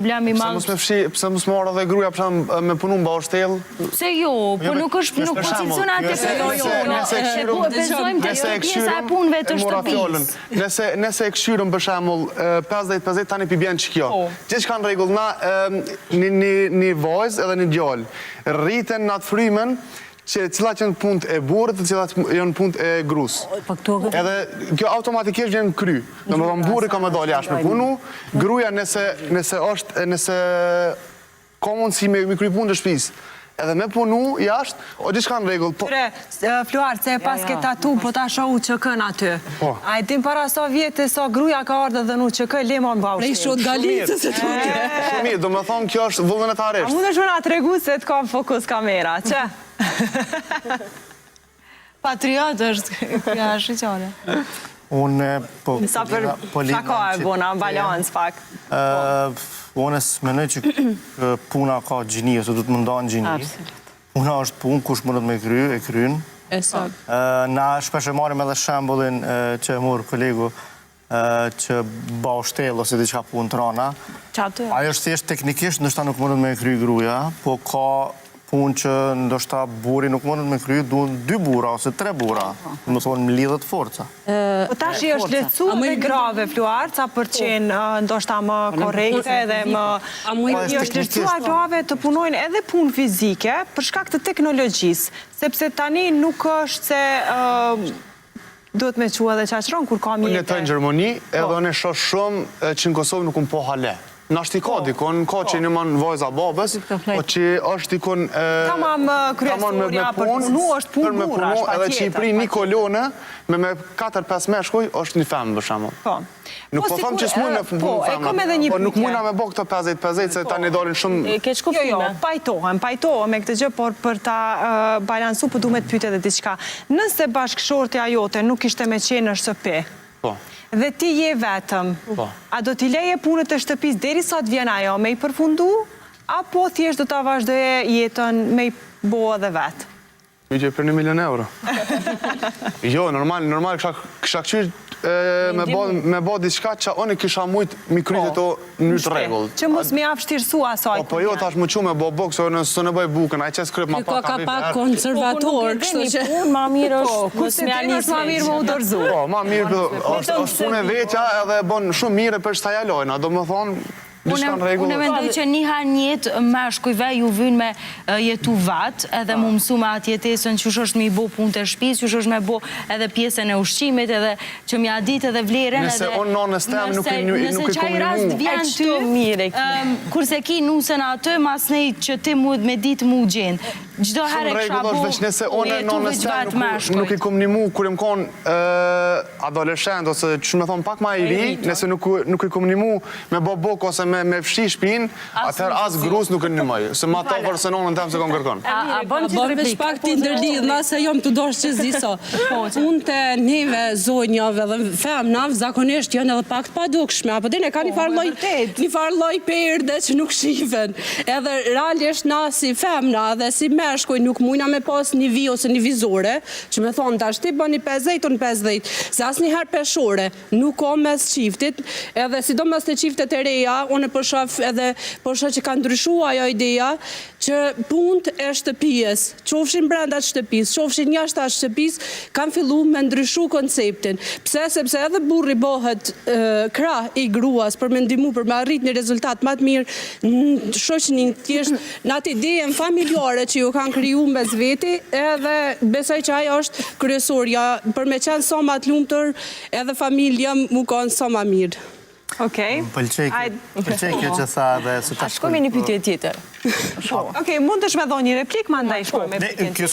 Pse mos më marrë dhe gruaja me punu në bashkëtell? Pse jo, po nuk pozicionat e besojmë të pjesa e punëve të shtëpisë. Nëse e këshyrëm për shembull 50-50 tani pi bjen që kjo. Gjithçka në rregull, na një vajzë edhe një djalë rriten në atë frymën që cilat janë punët e burrit dhe cilat janë punët e grus. Edhe kjo automatikisht vjen kry. Domethënë burri ka më dalë jashtë me punu, gruaja nëse ka mundësi me kry punë të shtëpisë. Edhe me punu jashtë, o gjithçka në rregull. Fluar, se pas ke tatu, po ta shohu që kën aty. A e din para sa vjetë sa gruaja ka ardhur dhe nu që kë lemon baushë. Prej shot galicës e tutje. Mirë, domethënë kjo është vullnetarisht. A mundesh më na tregu se të ka fokus kamera, që? Patriot është kja shqyqare. Unë po... Sa për shaka e bona, balans pak. Unë s'menoj që puna ka gjini, ose du të mundan gjini. Puna është punë, kush mundet me kry, e kryn. Na shpesh e marim edhe shembullin që e morë kolegu që bashkëtell ose diçka punë të rana. Ajo është thjesht teknikisht, ndoshta nuk mundet me kry gruaja, po ka punë që ndoshta burri nuk mundet me kry, duhen 2 burra ose 3 burra. Më thonë më lidhet forca. Po tash i është lecu dhe grave, Fluar, ca për qenë ndoshta më korekte dhe më... I është lecuar grave të punojnë edhe punë fizike për shkak të teknologjisë, sepse tani nuk është se... duhet me qua dhe qaqëron kur ka mjete. Unë jetoj në Gjermani edhe unë e shoh shumë që në Kosovë nuk unë po hale. Në është i ka dikon, ka që një manë vajza babës, po që është dikon... Tamam kryesorja për punu, është punë burra, është pa tjetër. Edhe që i pri një kolone, me 4-5 meshkuj, është një femë, për shemë. Nuk po thëmë që s'mujnë me punë femna, po nuk mujna me bo këto 50-50, se ta një dalin shumë... Jo, pajtohem e këtë gjë, por për ta balansu, për du me të pyte dhe diçka. Nëse bashkëshortja jote nuk ishte me qenë në shtëpi, dhe ti je vetëm, a do t'i leje punët e shtëpis deri sa të vjen ajo me i përfundu, apo thjesht do t'a vazhdoje jetën me i bo edhe vetë? Pyetje për 1 milion euro. Jo, normal kësha këqyr me bo diçka që onë kisha mujt mi kryt e to në të regull. Që mos mi avështirësu asaj. Po jo, tash më që me bo boks, nësë në bëj bukën, a i qes kryp ma pak ka pak konservator, kështu që... Ma mirë është... Kusë të është ma mirë më u dorëzu. Po, ma mirë, është punë e vetja edhe bon shumë mire për shtaj alojna, do më thonë, Unë mendoj që një herë njetë meshkujve ju vynë me jetu vatë edhe mu mësu me atë jetesën që është me i bo punë të shpis, që është me bo edhe pjesën e ushqimit edhe që mja ditë edhe vlerën nëse unë nonës tem nuk i komunimu kurse ki nusën atë mas nej që ti me ditë mu gjendë gjdo herë e kësha bo jetu vëq vatë meshkuj nuk i komunimu kur im konë adoleshent ose që me thonë pak ma i ri nëse nuk i komunimu me bo bok ose me fshi shpin, atëherë asë grus nuk e një mëjë, se ma ta vërse nonën tem se kon kërkon. Bon me shpak ti ndërlidh, ma se jom të doshë që ziso. Unë të neve zonjave dhe femnave, zakonisht janë edhe pak të padukshme, apo dine ka një farloj perde që nuk shiven. Edhe realisht na si femna dhe si meshkuj nuk mujna me pas një vi ose një vizore, që me thonë ta shti bë një 50 o një 50, se asë një herë peshore nuk o mes qiftit, edhe si do mes të qiftet e reja, unë përshaf edhe përshaf që ka ndryshua ajo ideja që punët e shtëpijës, qofshin brenda shtëpis, qofshin jashta shtëpis, kanë fillu me ndryshu konceptin. Pse? Sepse edhe burri bëhet krah i gruas për me ndimu, për me arrit një rezultat më të mirë në shoqënin tjesht në atë idejen familjare që ju kanë kriju me zveti, edhe besoj që ajo është kryesorja për me qenë sa ma të lumëtër edhe familja mu kanë sa ma mirë. Okej. Pëlqej kjo që tha dhe... A shkojme një pytje tjetër. Okej, mund të shme dho një replik, ma ndaj shkojme pytje tjetër.